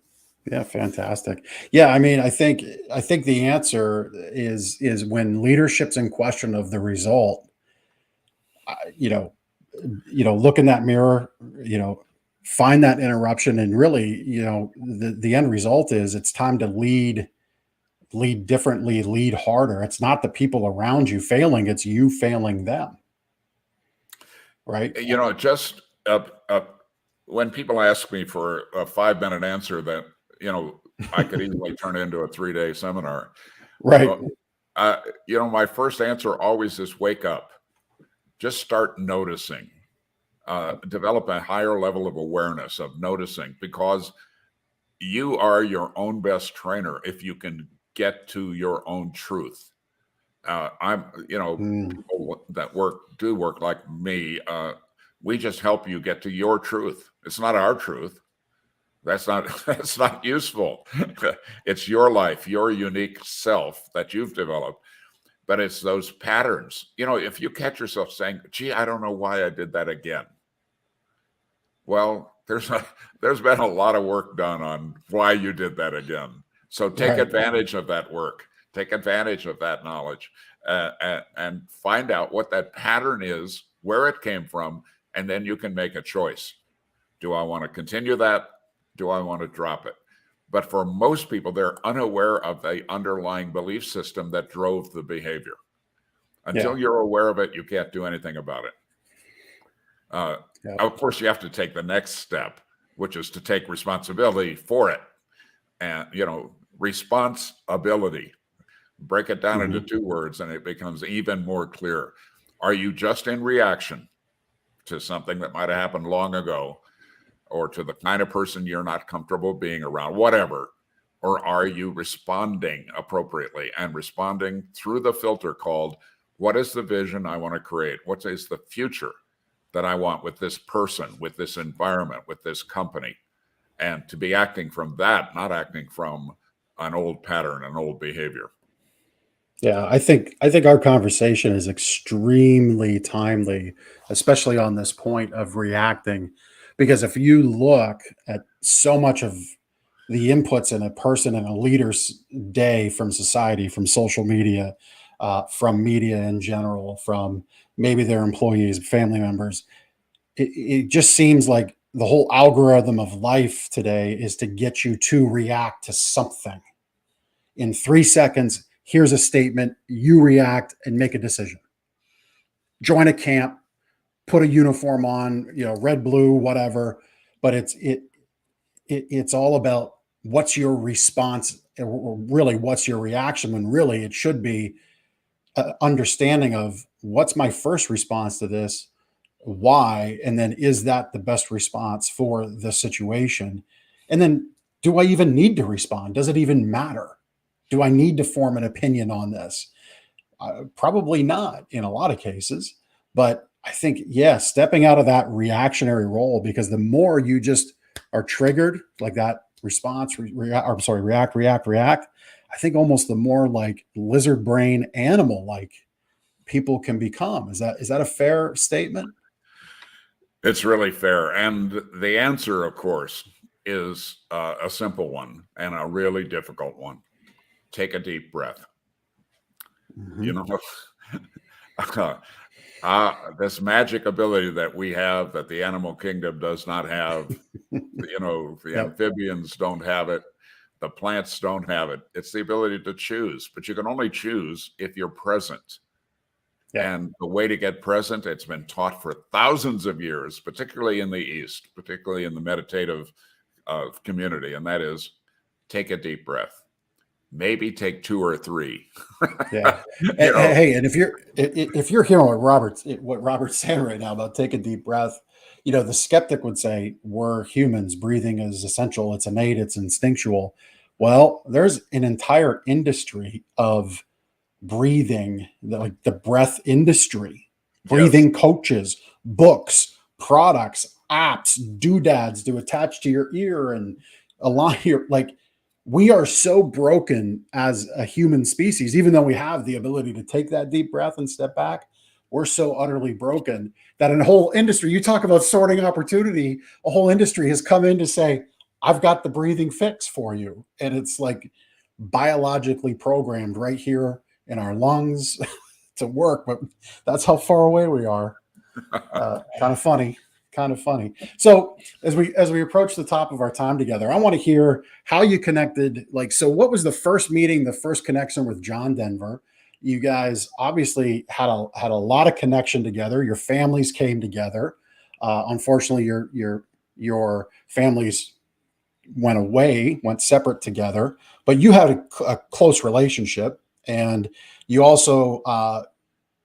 Yeah, fantastic. Yeah, I mean, I think the answer is when leadership's in question of the result, look in that mirror, find that interruption, and really, the end result is it's time to lead differently, lead harder. It's not the people around you failing, it's you failing them. Right? Just when people ask me for a 5-minute answer that, I could easily turn into a 3-day seminar. Right. My first answer always is wake up. Just start noticing. Develop a higher level of awareness of noticing, because you are your own best trainer if you can get to your own truth. People that do work like me, we just help you get to your truth. It's not our truth. That's not useful. It's your life, your unique self that you've developed. But it's those patterns. If you catch yourself saying, gee, I don't know why I did that again. Well, there's been a lot of work done on why you did that again. So take advantage of that work. Take advantage of that knowledge, and find out what that pattern is, where it came from, and then you can make a choice. Do I want to continue that? Do I want to drop it? But for most people, they're unaware of the underlying belief system that drove the behavior. Until you're aware of it, you can't do anything about it. Of course, you have to take the next step, which is to take responsibility for it. And, responsibility. Break it down into 2 words and it becomes even more clear. Are you just in reaction to something that might have happened long ago, or to the kind of person you're not comfortable being around, whatever? Or are you responding appropriately and responding through the filter called, what is the vision I want to create? What is the future that I want with this person, with this environment, with this company? And to be acting from that, not acting from an old pattern, an old behavior. Yeah, I think our conversation is extremely timely, especially on this point of reacting, because if you look at so much of the inputs in a person and a leader's day, from society, from social media, from media in general, from maybe their employees, family members, it just seems like the whole algorithm of life today is to get you to react to something. In 3 seconds, here's a statement, you react and make a decision. Join a camp, put a uniform on, red, blue, whatever. But it's all about what's your response, or really what's your reaction, when really it should be understanding of what's my first response to this, why, and then is that the best response for the situation? And then, do I even need to respond? Does it even matter? Do I need to form an opinion on this? Probably not in a lot of cases, but I think, stepping out of that reactionary role, because the more you just are triggered like that response, react. I think almost the more like lizard brain animal like people can become. Is that a fair statement? It's really fair. And the answer, of course, is a simple one and a really difficult one. Take a deep breath. This magic ability that we have, that the animal kingdom does not have, the amphibians don't have it, the plants don't have it. It's the ability to choose, but you can only choose if you're present. And the way to get present, it's been taught for thousands of years, particularly in the East, particularly in the meditative community, and that is take a deep breath. Maybe take 2 or 3. Hey, and if you're hearing what Robert's saying right now about take a deep breath, the skeptic would say we're humans, breathing is essential, it's innate, it's instinctual. Well, there's an entire industry of breathing, like the breath industry, breathing coaches, books, products, apps, doodads to attach to your ear and align your, like, we are so broken as a human species, even though we have the ability to take that deep breath and step back. We're so utterly broken that a whole industry, you talk about sorting opportunity, a whole industry has come in to say, I've got the breathing fix for you. And it's like biologically programmed right here in our lungs to work, but that's how far away we are. Kind of funny. kind of funny. So as we approach the top of our time together, I want to hear how you connected. Like, so what was the first meeting, the first connection with John Denver? You guys obviously had a lot of connection together. Your families came together. Unfortunately, your families went separate together, but you had a close relationship, and you also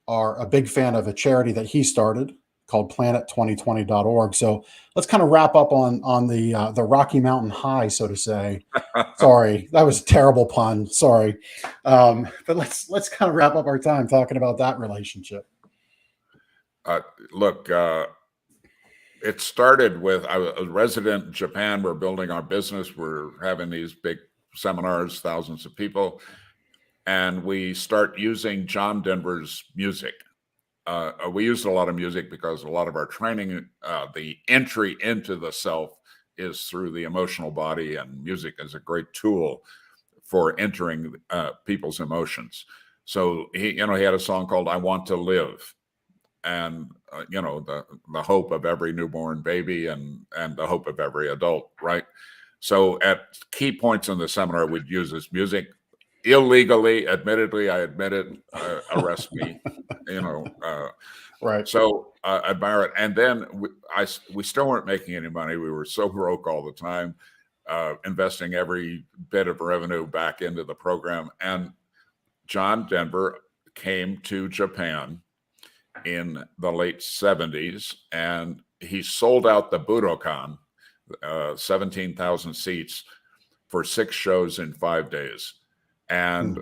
are a big fan of a charity that he started called planet2020.org. So let's kind of wrap up on the Rocky Mountain High, so to say. Sorry, that was a terrible pun. Sorry, but let's kind of wrap up our time talking about that relationship. Look, it started with I was a resident in Japan. We're building our business. We're having these big seminars, thousands of people, and we start using John Denver's music. We used a lot of music because a lot of our training, the entry into the self, is through the emotional body, and music is a great tool for entering people's emotions. So he had a song called "I Want to Live," and the hope of every newborn baby and the hope of every adult, right? So at key points in the seminar, we'd use this music illegally. Admittedly, I admit it. Arrest me, Right. So admire it. And then we still weren't making any money. We were so broke all the time, investing every bit of revenue back into the program. And John Denver came to Japan in the late 70s, and he sold out the Budokan, 17,000 seats, for 6 shows in 5 days. And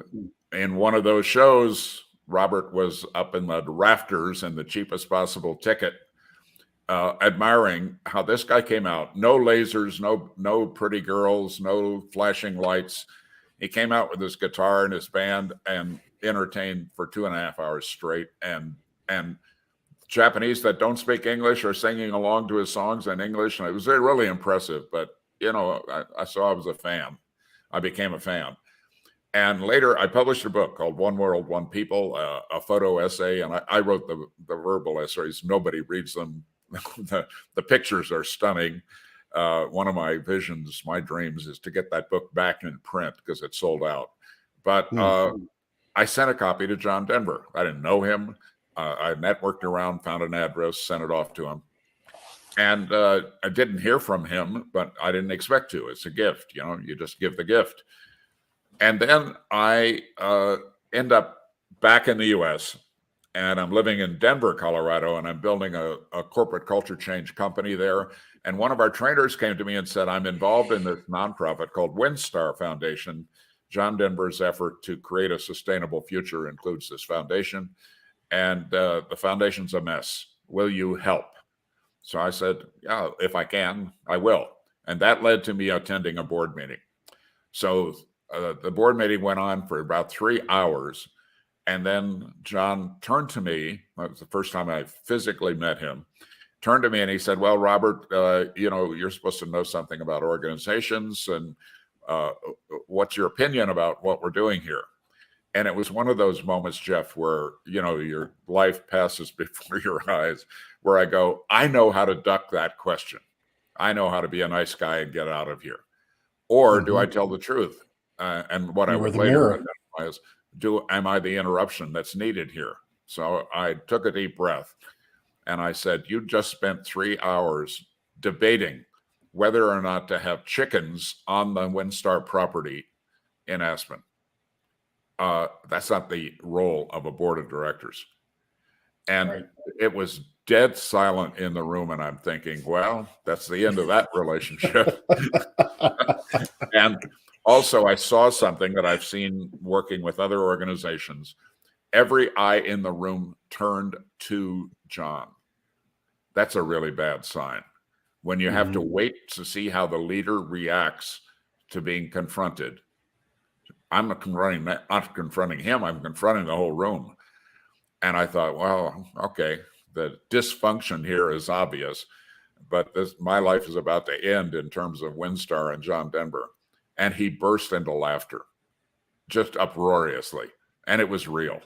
in one of those shows, Robert was up in the rafters in the cheapest possible ticket, admiring how this guy came out. No lasers, no pretty girls, no flashing lights. He came out with his guitar and his band and entertained for 2.5 hours straight. And Japanese that don't speak English are singing along to his songs in English. And it was really impressive. But, I saw I was a fan. I became a fan. And later, I published a book called One World, One People, a photo essay. And I wrote the verbal essays. Nobody reads them. The pictures are stunning. One of my visions, my dreams, is to get that book back in print because it's sold out. But I sent a copy to John Denver. I didn't know him. I networked around, found an address, sent it off to him. And I didn't hear from him, but I didn't expect to. It's a gift. You just give the gift. And then I end up back in the U.S., and I'm living in Denver, Colorado, and I'm building a corporate culture change company there. And one of our trainers came to me and said, I'm involved in this nonprofit called WinStar Foundation. John Denver's effort to create a sustainable future includes this foundation. And the foundation's a mess. Will you help? So I said, yeah, if I can, I will. And that led to me attending a board meeting. So the board meeting went on for about 3 hours. And then John turned to me. That was the first time I physically met him. Turned to me and he said, well, Robert, you're supposed to know something about organizations. And what's your opinion about what we're doing here? And it was one of those moments, Jeff, where, your life passes before your eyes, where I go, I know how to duck that question. I know how to be a nice guy and get out of here. Or do I tell the truth? And what I would later identify as, am I the interruption that's needed here? So I took a deep breath and I said, you just spent 3 hours debating whether or not to have chickens on the WinStar property in Aspen. That's not the role of a board of directors. And it was dead silent in the room. And I'm thinking, well, that's the end of that relationship. And also, I saw something that I've seen working with other organizations. Every eye in the room turned to John. That's a really bad sign. When you have to wait to see how the leader reacts to being confronted. I'm not confronting him, I'm confronting the whole room. And I thought, well, okay, the dysfunction here is obvious, but my life is about to end in terms of WinStar and John Denver. And he burst into laughter, just uproariously. And it was real,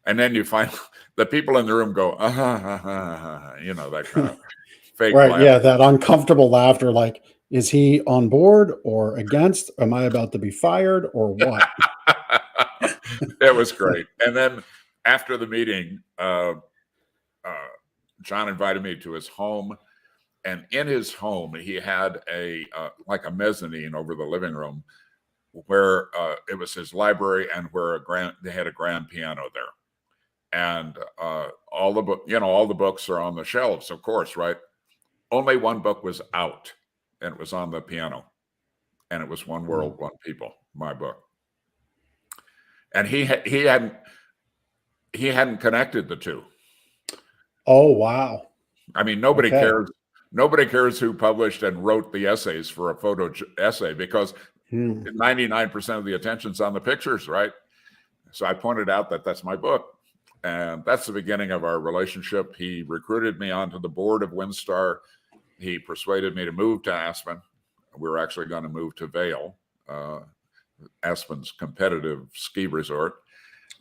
And then you find the people in the room go, you know, that kind of fake Right. laugh. Yeah. That uncomfortable laughter. Like, is he on board or against? Am I about to be fired or what? It was great. And then after the meeting, John invited me to his home, and in his home he had a like a mezzanine over the living room, where it was his library, and where they had a grand piano there, and all the books are on the shelves, of course, right? Only one book was out, and it was on the piano, and it was One World, One People, my book. And he hadn't connected the two. Oh, wow. I mean, nobody Okay. cares. Nobody cares who published and wrote the essays for a photo essay, because 99% of the attention's on the pictures, right? So I pointed out that that's my book, and that's the beginning of our relationship. He recruited me onto the board of WinStar. He persuaded me to move to Aspen. We were actually going to move to Vail, Aspen's competitive ski resort.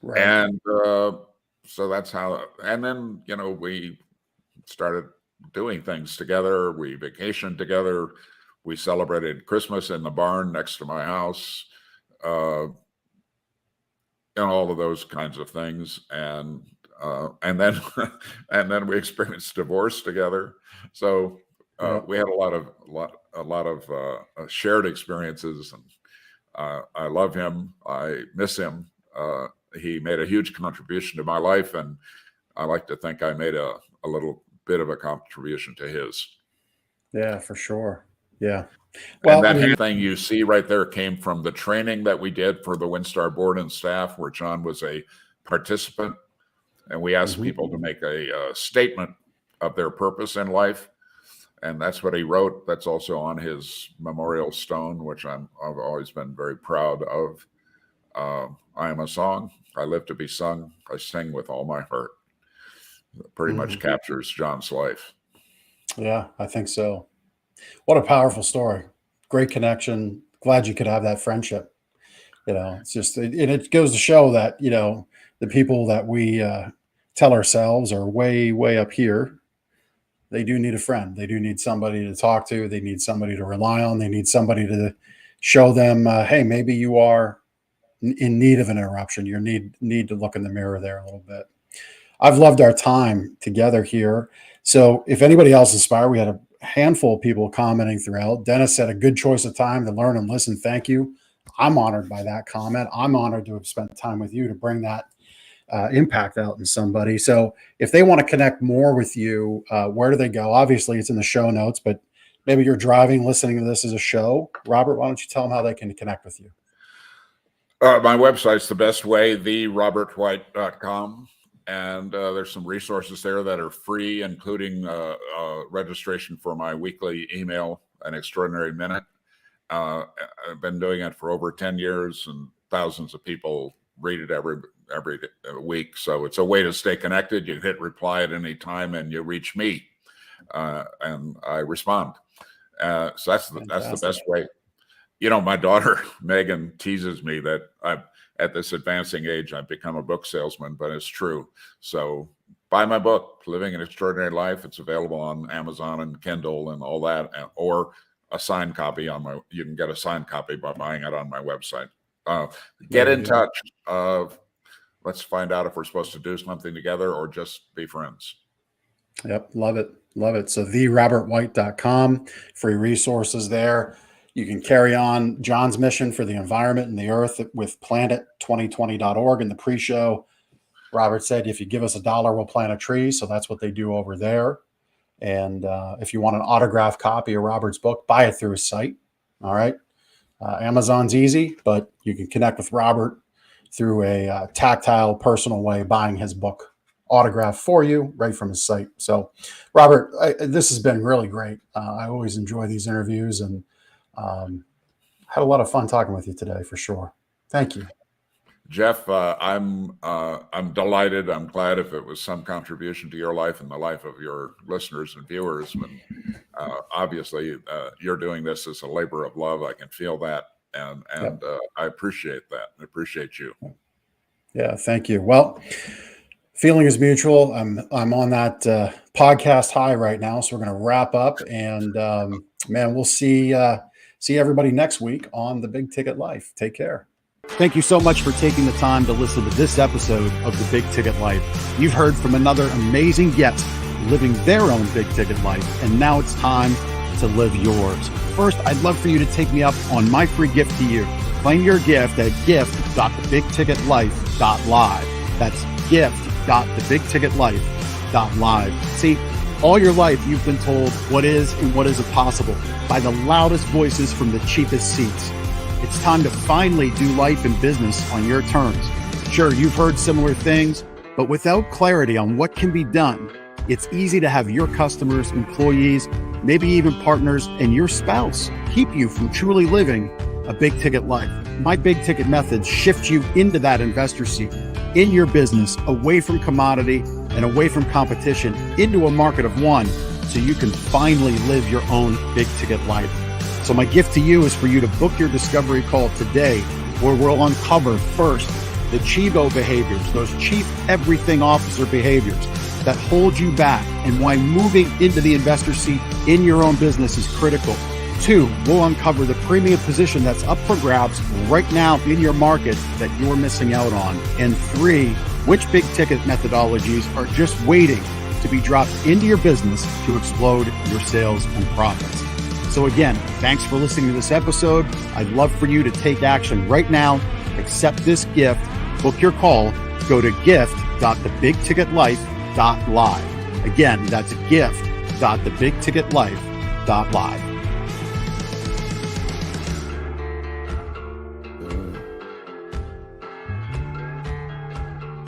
Right. And so that's how, and then, we started doing things together. We vacationed together. We celebrated Christmas in the barn next to my house, and all of those kinds of things. And then and then we experienced divorce together. So we had a lot of shared experiences, and I love him. I miss him. He made a huge contribution to my life, and I like to think I made a little bit of a contribution to his. Yeah, for sure. Yeah. Well, and that thing you see right there came from the training that we did for the WinStar board and staff, where John was a participant, and we asked people to make a statement of their purpose in life, and that's what he wrote. That's also on his memorial stone, which I've always been very proud of. I am a song. I live to be sung. I sing with all my heart. Pretty much captures John's life. Yeah, I think so. What a powerful story. Great connection. Glad you could have that friendship. It's just, and it goes to show that, the people that we tell ourselves are way, way up here. They do need a friend. They do need somebody to talk to. They need somebody to rely on. They need somebody to show them, hey, maybe you are in need of an interruption. You need to look in the mirror there a little bit. I've loved our time together here. So if anybody else inspired, we had a handful of people commenting throughout. Dennis said a good choice of time to learn and listen. Thank you. I'm honored by that comment. I'm honored to have spent time with you to bring that impact out in somebody. So if they want to connect more with you, where do they go? Obviously, it's in the show notes, but maybe you're driving, listening to this as a show. Robert, why don't you tell them how they can connect with you? My website's the best way, therobertwhite.com. And there's some resources there that are free, including registration for my weekly email, An Extraordinary Minute. I've been doing it for over 10 years, and thousands of people read it every week. So it's a way to stay connected. You hit reply at any time, and you reach me, and I respond. So that's the best way. My daughter Megan teases me that at this advancing age, I've become a book salesman, but it's true. So buy my book, Living an Extraordinary Life. It's available on Amazon and Kindle and all that, or a signed copy you can get a signed copy by buying it on my website. Get in touch. Let's find out if we're supposed to do something together or just be friends. Yep. Love it. Love it. So therobertwhite.com, free resources there. You can carry on John's mission for the environment and the earth with planet2020.org. In the pre-show, Robert said, if you give us $1, we'll plant a tree. So that's what they do over there. And if you want an autographed copy of Robert's book, buy it through his site. All right. Amazon's easy, but you can connect with Robert through a tactile, personal way, buying his book autographed for you right from his site. So, Robert, this has been really great. I always enjoy these interviews, and had a lot of fun talking with you today, for sure. Thank you, Jeff. I'm delighted. I'm glad if it was some contribution to your life and the life of your listeners and viewers. And obviously, you're doing this as a labor of love. I can feel that, and I appreciate that. I appreciate you. Yeah, thank you. Well, Feeling is mutual. I'm on that podcast high right now, so we're going to wrap up, and man, we'll see everybody next week on The Big Ticket Life. Take care. Thank you so much for taking the time to listen to this episode of The Big Ticket Life. You've heard from another amazing guest living their own big ticket life, and now it's time to live yours. First, I'd love for you to take me up on my free gift to you. Claim your gift at gift.thebigticketlife.live. That's gift.thebigticketlife.live. See, all your life you've been told what is and what isn't possible by the loudest voices from the cheapest seats. It's time to finally do life and business on your terms. Sure, you've heard similar things, but without clarity on what can be done, it's easy to have your customers, employees, maybe even partners, and your spouse keep you from truly living a big ticket life. My big ticket methods shift you into that investor seat in your business, away from commodity and away from competition, into a market of one, so you can finally live your own big ticket life. So my gift to you is for you to book your discovery call today, where we'll uncover first the Chivo behaviors, those chief everything officer behaviors that hold you back, and why moving into the investor seat in your own business is critical. 2, we'll uncover the premium position that's up for grabs right now in your market that you're missing out on. And 3, which big ticket methodologies are just waiting to be dropped into your business to explode your sales and profits. So again, thanks for listening to this episode. I'd love for you to take action right now. Accept this gift, book your call, go to gift.thebigticketlife.live. Again, that's gift.thebigticketlife.live.